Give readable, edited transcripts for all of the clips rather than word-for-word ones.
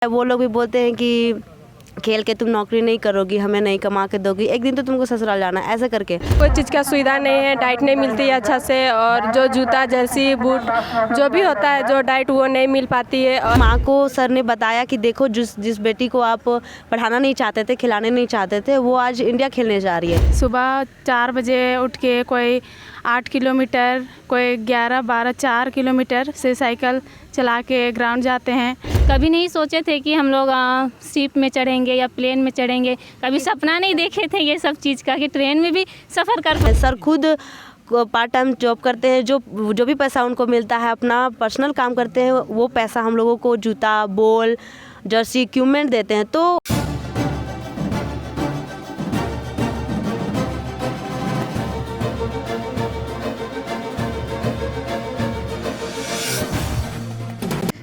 वो लोग भी बोलते हैं कि खेल के तुम नौकरी नहीं करोगी, हमें नहीं कमा के दोगी, एक दिन तो तुमको ससुराल जाना है, ऐसे करके। कोई चीज़ का सुविधा नहीं है, डाइट नहीं मिलती है अच्छा से, और जो जूता जर्सी बूट जो भी होता है जो डाइट वो नहीं मिल पाती है। और माँ को सर ने बताया कि देखो जिस बेटी को आप पढ़ाना नहीं चाहते थे, खिलाने नहीं चाहते थे, वो आज इंडिया खेलने जा रही है। सुबह 4 बजे उठ के कोई 8 किलोमीटर, कोई 11, 12, 4 किलोमीटर से साइकिल चला के ग्राउंड जाते हैं। कभी नहीं सोचे थे कि हम लोग शिप में चढ़ेंगे या प्लेन में चढ़ेंगे, कभी सपना नहीं देखे थे ये सब चीज़ का कि ट्रेन में भी सफ़र कर। सर खुद पार्ट टाइम जॉब करते हैं, जो भी पैसा उनको मिलता है अपना पर्सनल काम करते हैं, वो पैसा हम लोगों को जूता, बॉल, जर्सी, इक्विपमेंट देते हैं। तो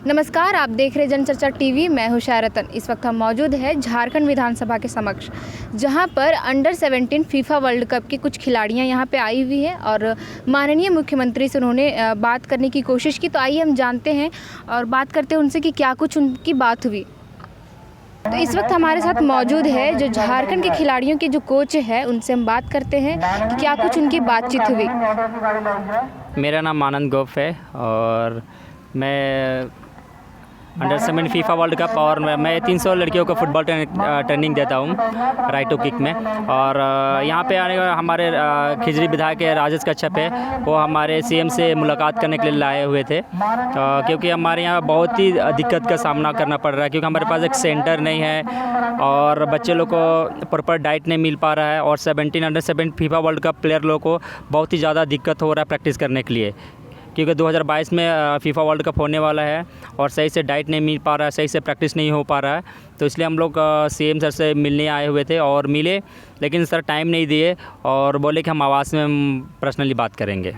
नमस्कार, आप देख रहे जनचर्चा टीवी। मैं हूं शायरतन। इस वक्त हम मौजूद हैं झारखंड विधानसभा के समक्ष, जहां पर अंडर 17 फीफा वर्ल्ड कप की कुछ खिलाड़ियां यहां पे आई हुई हैं और माननीय मुख्यमंत्री से उन्होंने बात करने की कोशिश की। तो आइए हम जानते हैं और बात करते हैं उनसे कि क्या कुछ उनकी बात हुई। तो इस वक्त हमारे साथ मौजूद है जो झारखंड के खिलाड़ियों के जो कोच है, उनसे हम बात करते हैं कि क्या कुछ उनकी बातचीत हुई। मेरा नाम आनंद गोफ है और मैं अंडर 17 फीफा वर्ल्ड कप और मैं 300 लड़कियों को फुटबॉल ट्रेनिंग देता हूँ राइट टू किक में। और यहाँ पे आने का हमारे खिजरी विधायक राजेश कच्छप है, वो हमारे सीएम से मुलाकात करने के लिए लाए हुए थे, क्योंकि हमारे यहाँ बहुत ही दिक्कत का सामना करना पड़ रहा है, क्योंकि हमारे पास एक सेंटर नहीं है और बच्चे लोग को प्रॉपर डाइट नहीं मिल पा रहा है। और under 17 FIFA world cup player लोग को बहुत ही ज़्यादा दिक्कत हो रहा है प्रैक्टिस करने के लिए, क्योंकि 2022 में फीफा वर्ल्ड कप होने वाला है और सही से डाइट नहीं मिल पा रहा है, सही से प्रैक्टिस नहीं हो पा रहा है। तो इसलिए हम लोग सीएम सर से मिलने आए हुए थे और मिले, लेकिन सर टाइम नहीं दिए और बोले कि हम आवाज़ में पर्सनली बात करेंगे।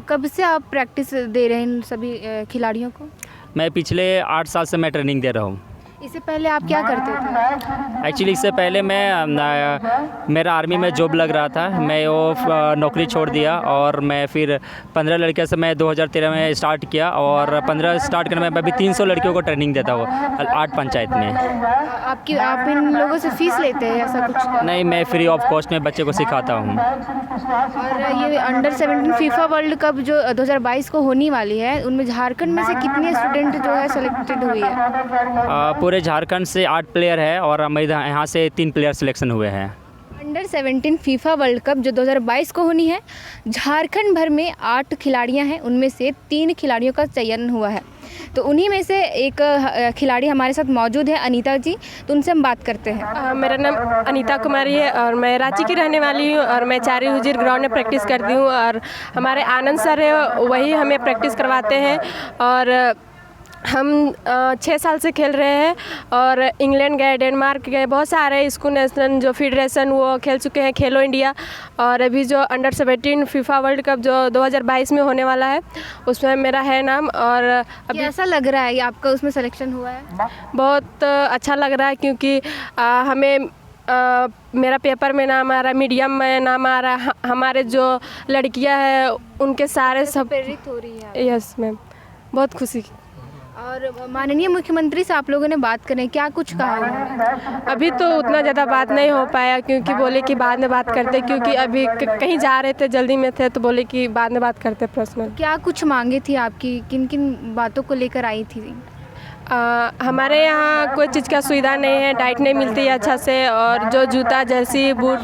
कब से आप प्रैक्टिस दे रहे हैं इन सभी खिलाड़ियों को? मैं पिछले 8 साल से मैं ट्रेनिंग दे रहा हूँ। इससे पहले आप क्या करते थे? एक्चुअली इससे पहले मेरा आर्मी में जॉब लग रहा था, मैं वो नौकरी छोड़ दिया और मैं फिर 15 लड़कियों से मैं 2013 में स्टार्ट किया और 15 स्टार्ट करने में अभी 300 लड़कियों को ट्रेनिंग देता हूँ 8 पंचायत में। आप इन लोगों से फीस लेते हैं ऐसा कुछ? नहीं, मैं फ्री ऑफ कॉस्ट में बच्चे को सिखाता हूँ। और ये अंडर 17 फीफा वर्ल्ड कप जो 2022 को होने वाली है, उनमें झारखंड में से कितने स्टूडेंट जो है सेलेक्टेड हुई है? पूरे झारखंड से 8 प्लेयर है और हम यहाँ से 3 प्लेयर सिलेक्शन हुए हैं। अंडर 17 फीफा वर्ल्ड कप जो 2022 को होनी है, झारखंड भर में 8 खिलाड़ियां हैं, उनमें से 3 खिलाड़ियों का चयन हुआ है। तो उन्हीं में से एक खिलाड़ी हमारे साथ मौजूद है, अनीता जी। तो उनसे हम बात करते हैं। मेरा नाम अनीता कुमारी है और मैं रांची की रहने वाली हूँ और मैं चारी हुजीर ग्राउंड में प्रैक्टिस करती हूँ और हमारे आनंद सर है, वही हमें प्रैक्टिस करवाते हैं। और हम 6 साल से खेल रहे हैं और इंग्लैंड गए, डेनमार्क गए, बहुत सारे स्कूल नेशनल जो फेडरेशन वो खेल चुके हैं, खेलो इंडिया। और अभी जो अंडर 17 फीफा वर्ल्ड कप जो 2022 में होने वाला है, उसमें मेरा है नाम। और अभी कैसा लग रहा है आपका उसमें सिलेक्शन हुआ है? बहुत अच्छा लग रहा है, क्योंकि हमें मेरा पेपर में नाम आ रहा है, मीडियम में नाम आ रहा है, हमारे जो लड़कियां हैं उनके सारे सब प्रेरित हो रही है। यस मैम, बहुत खुशी। और माननीय मुख्यमंत्री से आप लोगों ने बात करें, क्या कुछ कहा उन्होंने? अभी तो उतना ज़्यादा बात नहीं हो पाया, क्योंकि बोले कि बाद में बात करते, क्योंकि अभी कहीं जा रहे थे, जल्दी में थे, तो बोले कि बाद में बात करते पर्सनल। क्या कुछ मांगे थी आपकी, किन किन बातों को लेकर आई थी? हमारे यहाँ कोई चीज़ का सुविधा नहीं है, डाइट नहीं मिलती है अच्छा से, और जो जूता जर्सी बूट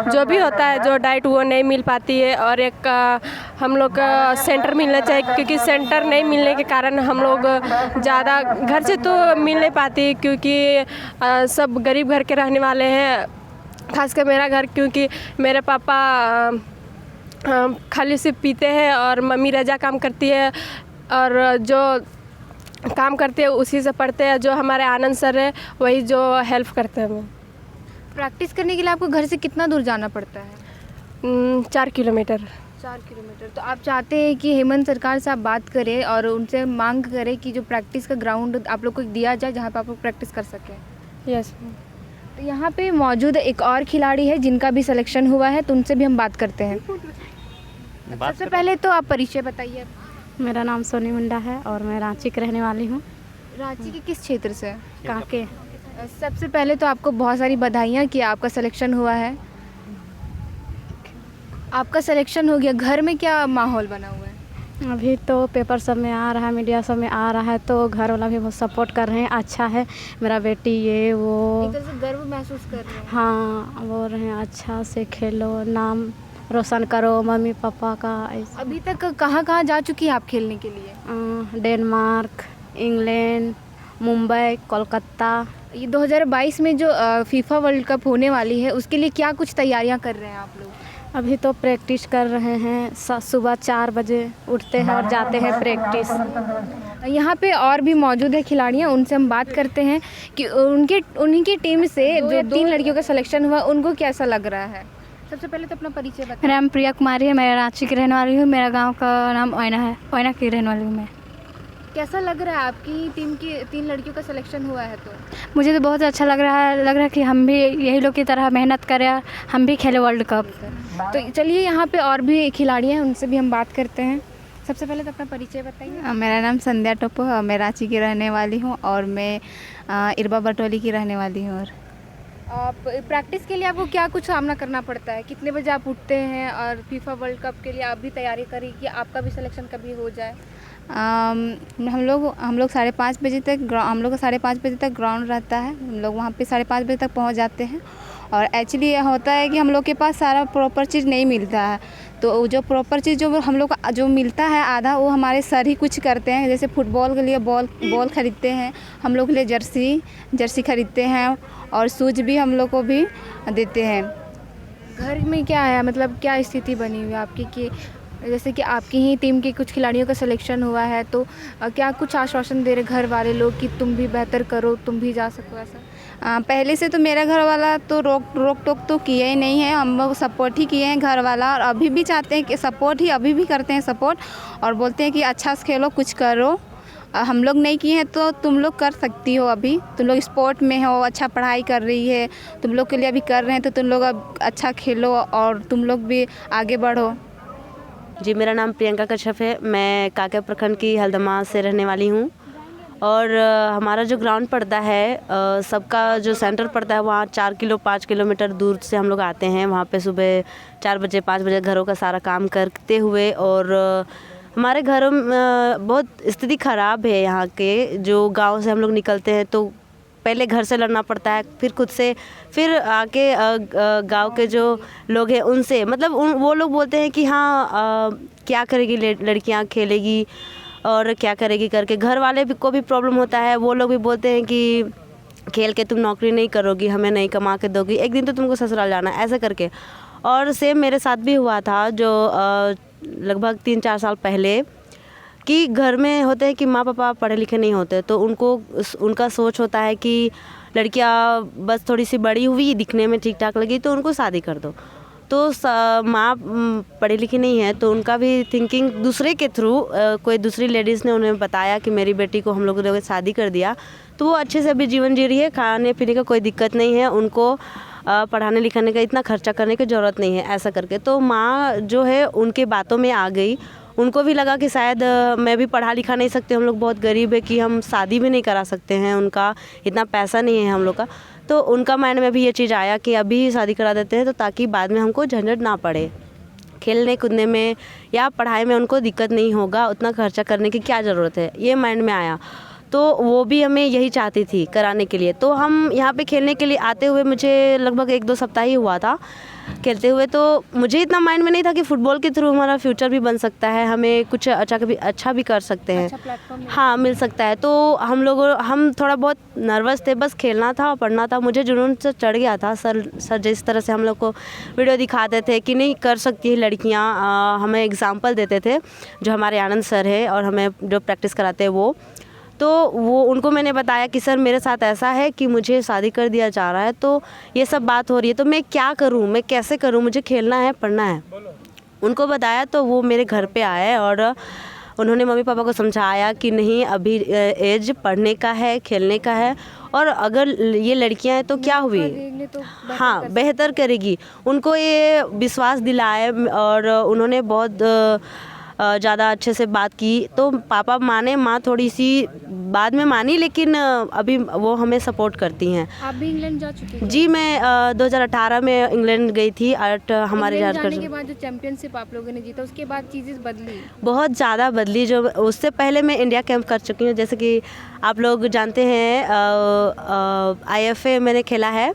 जो भी होता है जो डाइट वो नहीं मिल पाती है। और एक हम लोग का सेंटर मिलना चाहिए, क्योंकि सेंटर नहीं मिलने के कारण हम लोग ज़्यादा घर से तो मिल नहीं पाती, क्योंकि सब गरीब घर के रहने वाले हैं, खासकर मेरा घर, क्योंकि मेरे पापा खाली सिर्फ पीते हैं और मम्मी रजा काम करती है और जो काम करते हैं उसी से पढ़ते हैं। जो हमारे आनंद सर है वही जो हेल्प करते हैं। हमें प्रैक्टिस करने के लिए आपको घर से कितना दूर जाना पड़ता है? 4 किलोमीटर। 4 किलोमीटर। तो आप चाहते हैं कि हेमंत सरकार से आप बात करें और उनसे मांग करें कि जो प्रैक्टिस का ग्राउंड आप लोग को दिया जाए, जहाँ पर आप लोग प्रैक्टिस कर सकें? यस। तो यहाँ पे मौजूद एक और खिलाड़ी है जिनका भी सिलेक्शन हुआ है, तो उनसे भी हम बात करते हैं। सबसे पहले तो आप परिचय बताइए। मेरा नाम सोनी मुंडा है और मैं रांची की रहने वाली हूँ। रांची के किस क्षेत्र से? काके। सबसे पहले तो आपको बहुत सारी बधाइयाँ कि आपका सिलेक्शन हुआ है। आपका सिलेक्शन हो गया, घर में क्या माहौल बना हुआ है? अभी तो पेपर सब में आ रहा है, मीडिया सब में आ रहा है, तो घर वाला भी बहुत सपोर्ट कर रहे हैं। अच्छा है मेरा बेटी, ये वो एक तरह से गर्व महसूस कर रहे हैं। हाँ बोल रहे हैं अच्छा से खेलो, नाम रोशन करो मम्मी पापा का। ऐसा अभी तक कहाँ जा चुकी हैं आप खेलने के लिए? Denmark, England, Mumbai, Kolkata. ये 2022 में जो फीफा वर्ल्ड कप होने वाली है, उसके लिए क्या कुछ तैयारियां कर रहे हैं आप लोग? अभी तो प्रैक्टिस कर रहे हैं, सुबह 4 बजे उठते हैं और जाते हैं प्रैक्टिस। यहाँ पे और भी मौजूद है खिलाड़ियाँ, उनसे हम बात करते हैं कि उनकी टीम से जो 3 लड़कियों का सिलेक्शन हुआ उनको कैसा लग रहा है। सबसे पहले तो अपना परिचय बताएं। मेरा नाम प्रिया कुमारी है, मैं रांची की रहने वाली हूँ। मेरा गांव का नाम ओयना है, ओयना की रहने वाली हूँ मैं। कैसा लग रहा है आपकी टीम की 3 लड़कियों का सिलेक्शन हुआ है? तो मुझे तो बहुत अच्छा लग रहा है कि हम भी यही लोग की तरह मेहनत करें, हम भी खेले वर्ल्ड कप। तो चलिए यहाँ पे और भी खिलाड़ियाँ हैं, उनसे भी हम बात करते हैं। सबसे पहले तो अपना परिचय बताइए। मेरा नाम संध्या टोपो है, मैं रांची की रहने वाली हूँ और मैं इरबा बटोली की रहने वाली हूँ। और आप प्रैक्टिस के लिए आपको क्या कुछ सामना करना पड़ता है? कितने बजे आप उठते हैं? और फीफा वर्ल्ड कप के लिए आप भी तैयारी करें कि आपका भी सिलेक्शन कभी हो जाए? हम लोग 5:30 बजे तक हम लोग का 5:30 बजे तक ग्राउंड रहता है। हम लोग वहाँ पे 5:30 बजे तक पहुँच जाते हैं। और एक्चुअली ये होता है कि हम लोग के पास सारा प्रॉपर चीज़ नहीं मिलता है, तो जो प्रॉपर चीज़ जो हम लोग का जो मिलता है आधा, वो हमारे सर ही कुछ करते हैं। जैसे फुटबॉल के लिए बॉल ख़रीदते हैं, हम लोग के लिए जर्सी ख़रीदते हैं और शूज भी हम लोग को भी देते हैं। घर में क्या है, मतलब क्या स्थिति बनी हुई है आपकी कि जैसे कि आपकी ही टीम के कुछ खिलाड़ियों का सिलेक्शन हुआ है, तो क्या कुछ आश्वासन दे रहे घर वाले लोग कि तुम भी बेहतर करो, तुम भी जा सको ऐसा? पहले से तो मेरा घर वाला तो रोक टोक तो किया ही नहीं है, हम लोग सपोर्ट ही किए हैं घर वाला, और अभी भी चाहते हैं कि सपोर्ट ही अभी भी करते हैं सपोर्ट, और बोलते हैं कि अच्छा से खेलो, कुछ करो। हम लोग नहीं किए हैं तो तुम लोग कर सकती हो, अभी तुम लोग स्पोर्ट में हो, अच्छा पढ़ाई कर रही है, तुम लोग के लिए अभी कर रहे हैं, तो तुम लोग अब अच्छा खेलो और तुम लोग भी आगे बढ़ो। जी, मेरा नाम प्रियंका कश्यप है, मैं काके प्रखंड की हल्दमा से रहने वाली हूँ। और हमारा जो ग्राउंड पड़ता है, सबका जो सेंटर पड़ता है, वहाँ 5 किलोमीटर दूर से हम लोग आते हैं। वहाँ पे सुबह 4 बजे 5 बजे घरों का सारा काम करते हुए, और हमारे घरों में बहुत स्थिति ख़राब है यहाँ के। जो गांव से हम लोग निकलते हैं तो पहले घर से लड़ना पड़ता है, फिर खुद से, फिर आके गांव के जो लोग हैं उनसे, मतलब वो लोग बोलते हैं कि हाँ क्या करेगी लड़कियां, खेलेगी और क्या करेगी करके। घर वाले को भी प्रॉब्लम होता है, वो लोग भी बोलते हैं कि खेल के तुम नौकरी नहीं करोगी, हमें नहीं कमा के दोगी, एक दिन तो तुमको ससुराल जाना है, ऐसा करके। और सेम मेरे साथ भी हुआ था, जो लगभग 3-4 साल पहले, कि घर में होते हैं कि माँ पापा पढ़े लिखे नहीं होते, तो उनका सोच होता है कि लड़कियाँ बस थोड़ी सी बड़ी हुई, दिखने में ठीक ठाक लगी तो उनको शादी कर दो। तो माँ पढ़ी लिखी नहीं है, तो उनका भी थिंकिंग दूसरे के थ्रू, कोई दूसरी लेडीज़ ने उन्हें बताया कि मेरी बेटी को हम लोगों ने शादी कर दिया, तो वो अच्छे से अभी जीवन जी रही है, खाने पीने का कोई दिक्कत नहीं है, उनको पढ़ाने लिखाने का इतना खर्चा करने की ज़रूरत नहीं है, ऐसा करके। तो माँ जो है उनके बातों में आ गई, उनको भी लगा कि शायद मैं भी पढ़ा लिखा नहीं सकती, हम लोग बहुत गरीब है कि हम शादी भी नहीं करा सकते हैं, उनका इतना पैसा नहीं है हम लोग का। तो उनका माइंड में भी ये चीज़ आया कि अभी ही शादी करा देते हैं, तो ताकि बाद में हमको झंझट ना पड़े, खेलने कूदने में या पढ़ाई में उनको दिक्कत नहीं होगा, उतना खर्चा करने की क्या ज़रूरत है, ये माइंड में आया। तो वो भी हमें यही चाहती थी कराने के लिए। तो हम यहाँ पे खेलने के लिए आते हुए मुझे लगभग 1-2 सप्ताह ही हुआ था खेलते हुए, तो मुझे इतना माइंड में नहीं था कि फ़ुटबॉल के थ्रू हमारा फ्यूचर भी बन सकता है, हमें कुछ अच्छा भी कर सकते हैं, हाँ मिल सकता है। तो हम थोड़ा बहुत नर्वस थे, बस खेलना था और पढ़ना था। मुझे जुनून से चढ़ गया था। सर जिस तरह से हम लोग को वीडियो दिखाते थे कि नहीं कर सकती है लड़कियाँ, हमें एग्जाम्पल देते थे, जो हमारे आनंद सर है और हमें जो प्रैक्टिस कराते हैं वो उनको मैंने बताया कि सर मेरे साथ ऐसा है कि मुझे शादी कर दिया जा रहा है, तो ये सब बात हो रही है, तो मैं क्या करूं, मैं कैसे करूं, मुझे खेलना है, पढ़ना है। उनको बताया तो वो मेरे घर पे आए और उन्होंने मम्मी पापा को समझाया कि नहीं, अभी एज पढ़ने का है, खेलने का है, और अगर ये लड़कियां हैं तो क्या हुई, तो हाँ बेहतर करेगी। उनको ये विश्वास दिलाए और उन्होंने बहुत ज़्यादा अच्छे से बात की। तो पापा माने, माँ थोड़ी सी बाद में मानी, लेकिन अभी वो हमें सपोर्ट करती हैं। आप भी इंग्लैंड जा चुकी हैं? जी, मैं 2018 में इंग्लैंड गई थी और हमारे इंग्लैंड जाने के बाद जो चैंपियनशिप आप लोगों ने जीता, उसके बाद चीज़ें बदली? बहुत ज़्यादा बदली। जो उससे पहले मैं इंडिया कैंप कर चुकी हूँ, जैसे कि आप लोग जानते हैं IFA मैंने खेला है,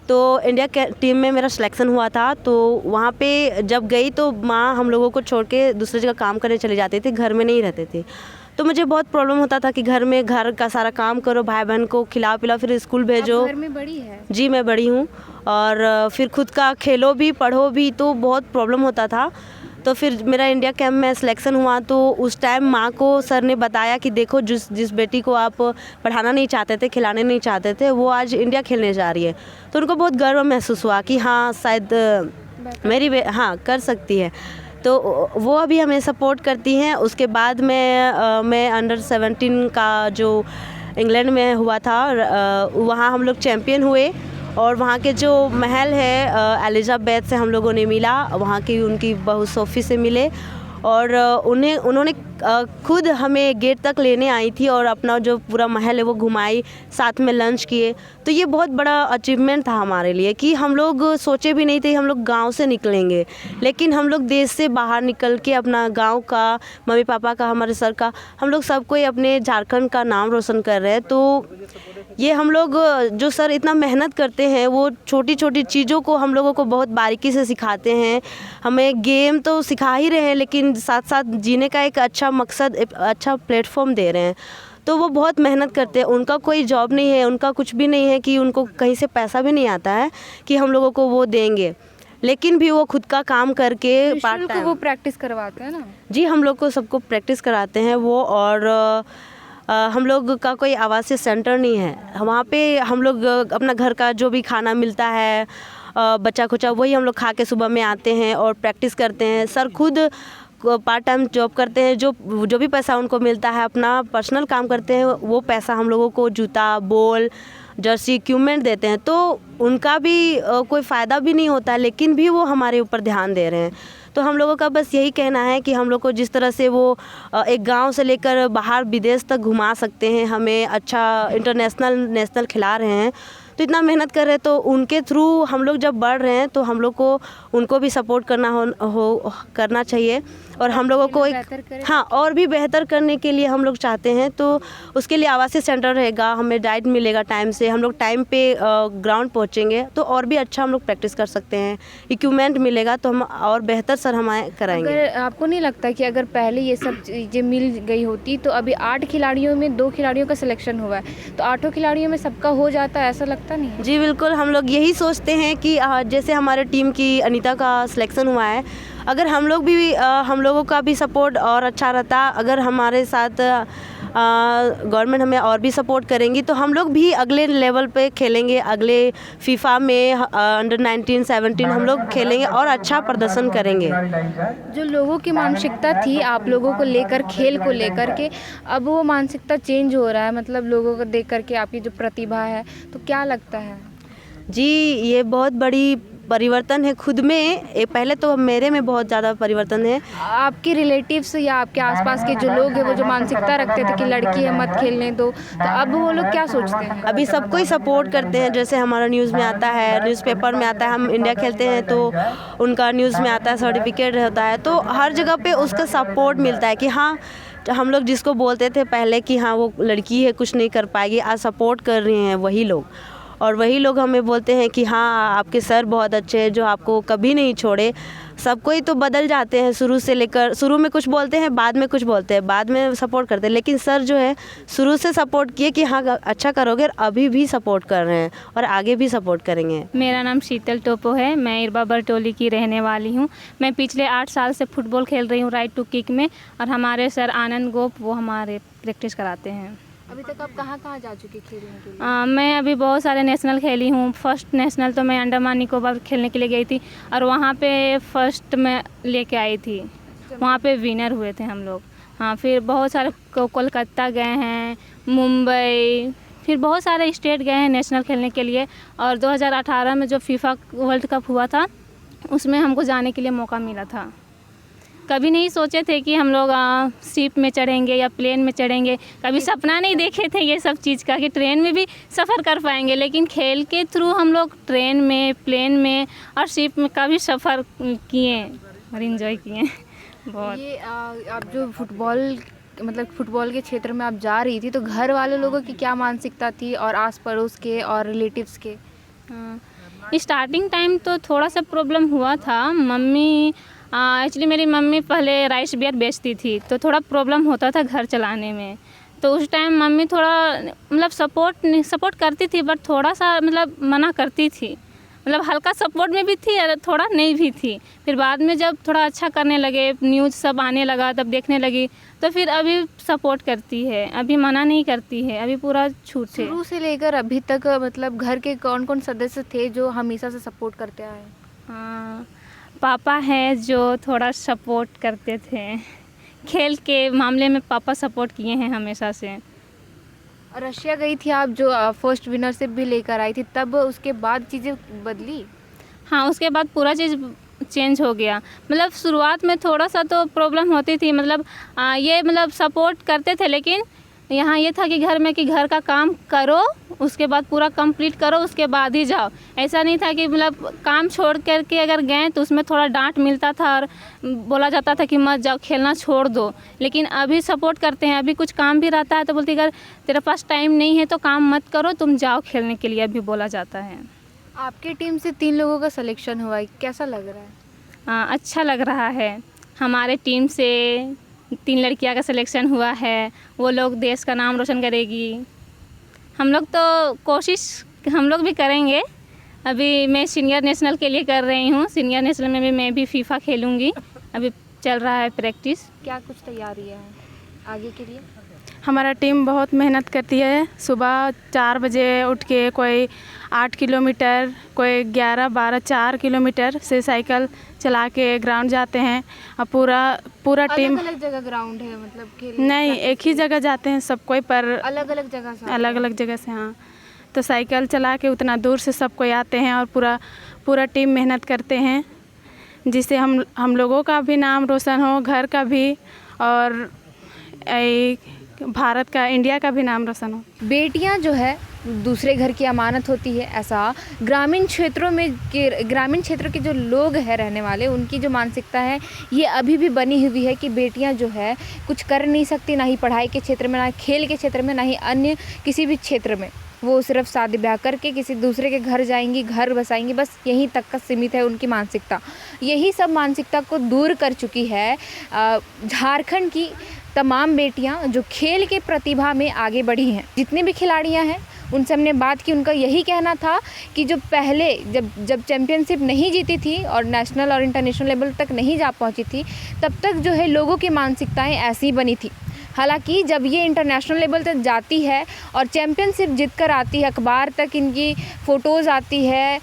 तो इंडिया टीम में मेरा सिलेक्शन हुआ था। तो वहाँ पे जब गई तो माँ हम लोगों को छोड़ के दूसरी जगह काम करने चले जाते थे, घर में नहीं रहते थे। तो मुझे बहुत प्रॉब्लम होता था कि घर में घर का सारा काम करो, भाई बहन को खिलाओ पिलाओ, फिर स्कूल भेजो। घर में बड़ी है? जी, मैं बड़ी हूँ, और फिर खुद का खेलो भी पढ़ो भी, तो बहुत प्रॉब्लम होता था। तो फिर मेरा इंडिया कैंप में सिलेक्शन हुआ, तो उस टाइम माँ को सर ने बताया कि देखो जिस बेटी को आप पढ़ाना नहीं चाहते थे, खिलाने नहीं चाहते थे, वो आज इंडिया खेलने जा रही है। तो उनको बहुत गर्व महसूस हुआ कि हाँ शायद मेरी हाँ कर सकती है। तो वो अभी हमें सपोर्ट करती हैं। उसके बाद में मैं अंडर 17 का जो इंग्लैंड में हुआ था, वहाँ हम लोग चैम्पियन हुए, और वहाँ के जो महल है एलिजाबेथ से हम लोगों ने मिला, वहाँ की उनकी बहू सोफ़ी से मिले, और उन्होंने खुद हमें गेट तक लेने आई थी और अपना जो पूरा महल है वो घुमाई, साथ में लंच किए। तो ये बहुत बड़ा अचीवमेंट था हमारे लिए कि हम लोग सोचे भी नहीं थे हम लोग गांव से निकलेंगे, लेकिन हम लोग देश से बाहर निकल के अपना गांव का, मम्मी पापा का, हमारे सर का, हम लोग सबको अपने झारखंड का नाम रोशन कर रहे हैं। तो ये हम लोग जो सर इतना मेहनत करते हैं, वो छोटी छोटी चीज़ों को हम लोगों को बहुत बारीकी से सिखाते हैं। हमें गेम तो सिखा ही रहे हैं, लेकिन साथ साथ जीने का एक अच्छा मकसद, एक अच्छा प्लेटफॉर्म दे रहे हैं। तो वो बहुत मेहनत करते हैं। उनका कोई जॉब नहीं है, उनका कुछ भी नहीं है कि उनको कहीं से पैसा भी नहीं आता है कि हम लोगों को वो देंगे, लेकिन भी वो खुद का काम करके पार्ट टाइम वो प्रैक्टिस करवाते हैं ना? जी, हम लोग को सबको प्रैक्टिस कराते हैं वो। और हम लोग का कोई आवासीय सेंटर नहीं है वहाँ पे। हम लोग अपना घर का जो भी खाना मिलता है बचा खुचा, वही हम लोग खा के सुबह में आते हैं और प्रैक्टिस करते हैं। सर खुद पार्ट टाइम जॉब करते हैं, जो भी पैसा उनको मिलता है अपना पर्सनल काम करते हैं, वो पैसा हम लोगों को जूता, बॉल, जर्सी, इक्विपमेंट देते हैं। तो उनका भी कोई फ़ायदा भी नहीं होता, लेकिन भी वो हमारे ऊपर ध्यान दे रहे हैं। तो हम लोगों का बस यही कहना है कि हम लोग को जिस तरह से वो एक गांव से लेकर बाहर विदेश तक घुमा सकते हैं, हमें अच्छा इंटरनेशनल नेशनल खिला रहे हैं, तो इतना मेहनत कर रहे हैं, तो उनके थ्रू हम लोग जब बढ़ रहे हैं तो हम लोग को उनको भी सपोर्ट करना चाहिए। और हम लोगों को एक और भी बेहतर करने के लिए हम लोग चाहते हैं। तो उसके लिए आवासीय सेंटर रहेगा, हमें डाइट मिलेगा टाइम से, हम लोग टाइम पे ग्राउंड पहुंचेंगे तो और भी अच्छा हम लोग प्रैक्टिस कर सकते हैं। इक्विपमेंट मिलेगा तो हम और बेहतर सर हमें कराएंगे। अगर आपको नहीं लगता कि अगर पहले ये सब चीज़ें मिल गई होती तो अभी 8 खिलाड़ियों में 2 खिलाड़ियों का सिलेक्शन हुआ है, तो 8 खिलाड़ियों में सबका हो जाता है, ऐसा लगता नहीं? जी बिल्कुल, हम लोग यही सोचते हैं कि जैसे हमारे टीम की अनीता का सिलेक्शन हुआ है, अगर हम लोगों का भी सपोर्ट और अच्छा रहता, अगर हमारे साथ गवर्नमेंट हमें और भी सपोर्ट करेंगी तो हम लोग भी अगले लेवल पे खेलेंगे। अगले फीफा में अंडर 19, 17 हम लोग खेलेंगे और अच्छा प्रदर्शन करेंगे। जो लोगों की मानसिकता थी आप लोगों को लेकर, खेल को लेकर के, अब वो मानसिकता चेंज हो रहा है, मतलब लोगों को देख करके आपकी जो प्रतिभा है, तो क्या लगता है? जी, ये बहुत बड़ी परिवर्तन है खुद में। पहले तो मेरे में बहुत ज़्यादा परिवर्तन है। आपके रिलेटिव्स या आपके आसपास के जो लोग हैं वो जो मानसिकता रखते थे कि लड़की है मत खेलने दो, तो अब वो लोग क्या सोचते हैं? अभी सबको ही सपोर्ट करते हैं। जैसे हमारा न्यूज़ में आता है, न्यूज़पेपर में आता है, हम इंडिया खेलते हैं तो उनका न्यूज़ में आता है, सर्टिफिकेट रहता है, तो हर जगह पे उसका सपोर्ट मिलता है कि हाँ, हम लोग जिसको बोलते थे पहले कि हाँ वो लड़की है कुछ नहीं कर पाएगी, आज सपोर्ट कर रहे हैं वही लोग। और वही लोग हमें बोलते हैं कि हाँ आपके सर बहुत अच्छे हैं जो आपको कभी नहीं छोड़े। सब कोई तो बदल जाते हैं, शुरू में कुछ बोलते हैं, बाद में कुछ बोलते हैं, बाद में सपोर्ट करते हैं, लेकिन सर जो है शुरू से सपोर्ट किए कि हाँ अच्छा करोगे, और अभी भी सपोर्ट कर रहे हैं और आगे भी सपोर्ट करेंगे। मेरा नाम शीतल टोपो है, मैं इरबा बरटोली की रहने वाली हूँ। मैं पिछले 8 साल से फुटबॉल खेल रही हूँ राइट टू किक में, और हमारे सर आनंद गोप वो हमारे प्रैक्टिस कराते हैं। अभी तक आप कहाँ जा चुकी खेलने के लिए? मैं अभी बहुत सारे नेशनल खेली हूँ। फर्स्ट नेशनल तो मैं अंडमान निकोबार खेलने के लिए गई थी और वहाँ पे फर्स्ट में लेके आई थी, वहाँ पे विनर हुए थे हम लोग। हाँ, फिर बहुत सारे कोलकाता गए हैं, मुंबई, फिर बहुत सारे स्टेट गए हैं नेशनल खेलने के लिए। और 2018 में जो फीफा वर्ल्ड कप हुआ था उसमें हमको जाने के लिए मौका मिला था। कभी नहीं सोचे थे कि हम लोग शिप में चढ़ेंगे या प्लेन में चढ़ेंगे, कभी सपना नहीं देखे थे ये सब चीज़ का कि ट्रेन में भी सफ़र कर पाएंगे, लेकिन खेल के थ्रू हम लोग ट्रेन में, प्लेन में और शिप में का भी सफ़र किए और इन्जॉय किए बहुत। ये आप जो फुटबॉल के क्षेत्र में आप जा रही थी, तो घर वाले लोगों की क्या मानसिकता थी और आस पड़ोस के और रिलेटिव्स के? स्टार्टिंग टाइम तो थोड़ा सा प्रॉब्लम हुआ था। मम्मी एक्चुअली मेरी मम्मी पहले राइस बियर बेचती थी, तो थोड़ा प्रॉब्लम होता था घर चलाने में। तो उस टाइम मम्मी थोड़ा मतलब सपोर्ट करती थी, बट थोड़ा सा मतलब मना करती थी, मतलब हल्का सपोर्ट में भी थी और थोड़ा नहीं भी थी। फिर बाद में जब थोड़ा अच्छा करने लगे, न्यूज़ सब आने लगा, तब देखने लगी, तो फिर अभी सपोर्ट करती है, अभी मना नहीं करती है, अभी पूरा छूट है। शुरू से लेकर अभी तक मतलब घर के कौन कौन सदस्य थे जो हमेशा से सपोर्ट करते आए? हाँ, पापा हैं जो थोड़ा सपोर्ट करते थे, खेल के मामले में पापा सपोर्ट किए हैं हमेशा से। रशिया गई थी आप, जो फर्स्ट विनरशिप भी लेकर आई थी, तब उसके बाद चीज़ें बदली? हाँ, उसके बाद पूरा चीज़ चेंज हो गया। मतलब शुरुआत में थोड़ा सा तो प्रॉब्लम होती थी, मतलब ये मतलब सपोर्ट करते थे, लेकिन यहाँ ये था कि घर में कि घर का काम करो, उसके बाद पूरा कंप्लीट करो, उसके बाद ही जाओ। ऐसा नहीं था कि मतलब काम छोड़ करके अगर गए तो उसमें थोड़ा डांट मिलता था और बोला जाता था कि मत जाओ, खेलना छोड़ दो। लेकिन अभी सपोर्ट करते हैं, अभी कुछ काम भी रहता है तो बोलती अगर तेरे पास टाइम नहीं है तो काम मत करो, तुम जाओ खेलने के लिए, अभी बोला जाता है। आपकी टीम से 3 लोगों का सिलेक्शन हुआ है, कैसा लग रहा है? अच्छा लग रहा है। हमारे टीम से 3 लड़कियां का सिलेक्शन हुआ है, वो लोग देश का नाम रोशन करेगी। हम लोग तो कोशिश हम लोग भी करेंगे। अभी मैं सीनियर नेशनल के लिए कर रही हूँ, सीनियर नेशनल में भी मैं भी फीफा खेलूँगी। अभी चल रहा है प्रैक्टिस। क्या कुछ तैयारी है आगे के लिए? हमारा टीम बहुत मेहनत करती है। सुबह 4 बजे उठ के कोई 8 किलोमीटर, कोई 11, 12, 4 किलोमीटर से साइकिल चला के ग्राउंड जाते हैं। और पूरा टीम अलग जगह ग्राउंड है मतलब खेल? नहीं, एक ही जगह जाते हैं सब कोई, पर अलग अलग जगह से। हाँ, तो साइकिल चला के उतना दूर से सब कोई आते हैं और पूरा टीम मेहनत करते हैं, जिससे हम लोगों का भी नाम रोशन हो, घर का भी, और भारत का, इंडिया का भी नाम रोशन हो। बेटियां जो है दूसरे घर की अमानत होती है, ऐसा ग्रामीण क्षेत्र के जो लोग हैं रहने वाले, उनकी जो मानसिकता है ये अभी भी बनी हुई है कि बेटियां जो है कुछ कर नहीं सकती, ना ही पढ़ाई के क्षेत्र में, ना खेल के क्षेत्र में, ना ही अन्य किसी भी क्षेत्र में। वो सिर्फ शादी ब्याह करके किसी दूसरे के घर जाएंगी, घर बसाएंगी, बस यहीं तक का सीमित है उनकी मानसिकता। यही सब मानसिकता को दूर कर चुकी है झारखंड की तमाम बेटियां जो खेल के प्रतिभा में आगे बढ़ी हैं। जितनी भी खिलाड़ियां हैं उनसे हमने बात की, उनका यही कहना था कि जो पहले जब चैम्पियनशिप नहीं जीती थी और नेशनल और इंटरनेशनल लेवल तक नहीं जा पहुंची थी, तब तक जो है लोगों की मानसिकताएं ऐसी ही बनी थी। हालांकि जब ये इंटरनेशनल लेवल तक जाती है और चैम्पियनशिप जीत कर आती है, अखबार तक इनकी फ़ोटोज़ आती है,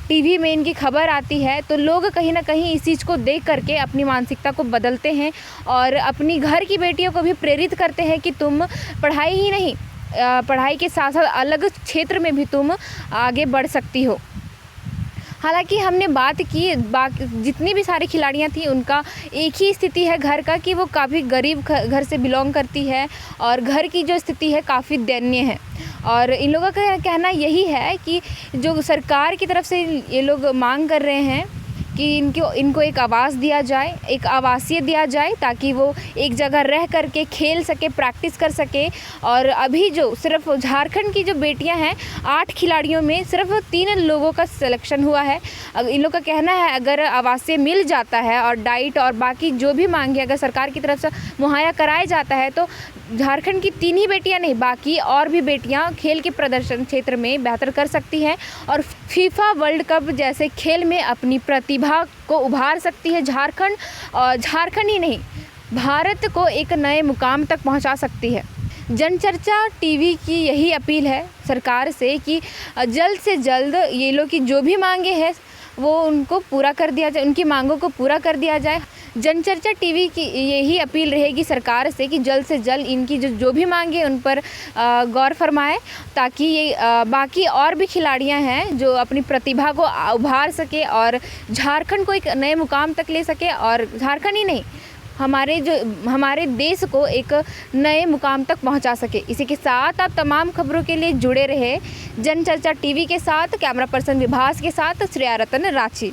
टीवी में इनकी खबर आती है, तो लोग कहीं ना कहीं इस चीज़ को देख करके अपनी मानसिकता को बदलते हैं और अपनी घर की बेटियों को भी प्रेरित करते हैं कि तुम पढ़ाई ही नहीं, पढ़ाई के साथ साथ अलग क्षेत्र में भी तुम आगे बढ़ सकती हो। हालांकि हमने बात की, जितनी भी सारी खिलाड़ियां थी उनका एक ही स्थिति है घर का कि वो काफ़ी गरीब घर से बिलोंग करती है और घर की जो स्थिति है काफ़ी दयनीय है। और इन लोगों का कहना यही है कि जो सरकार की तरफ से ये लोग मांग कर रहे हैं कि इनको एक आवास दिया जाए, एक आवासीय दिया जाए, ताकि वो एक जगह रह करके खेल सके, प्रैक्टिस कर सके। और अभी जो सिर्फ झारखंड की जो बेटियां हैं, 8 खिलाड़ियों में सिर्फ 3 लोगों का सिलेक्शन हुआ है। इन लोगों का कहना है अगर आवासीय मिल जाता है और डाइट और बाकी जो भी मांगे अगर सरकार की तरफ से मुहैया कराया जाता है, तो झारखंड की 3 ही बेटियां नहीं, बाकी और भी बेटियां खेल के प्रदर्शन क्षेत्र में बेहतर कर सकती हैं और फीफा वर्ल्ड कप जैसे खेल में अपनी प्रतिभा को उभार सकती है झारखंड। और झारखंड ही नहीं, भारत को एक नए मुकाम तक पहुंचा सकती है। जनचर्चा टीवी की यही अपील है सरकार से कि जल्द से जल्द ये लोग की जो भी मांगे हैं वो उनको पूरा कर दिया जाए, उनकी मांगों को पूरा कर दिया जाए। जनचर्चा टीवी की यही अपील रहेगी सरकार से कि जल्द से जल्द इनकी जो भी मांगे उन पर गौर फरमाए, ताकि ये बाकी और भी खिलाड़ियां हैं जो अपनी प्रतिभा को उभार सके और झारखंड को एक नए मुकाम तक ले सके, और झारखंड ही नहीं हमारे देश को एक नए मुकाम तक पहुंचा सके। इसी के साथ आप तमाम खबरों के लिए जुड़े रहे जनचर्चा टीवी के साथ। कैमरा पर्सन विभास के साथ श्रेया रतन, रांची।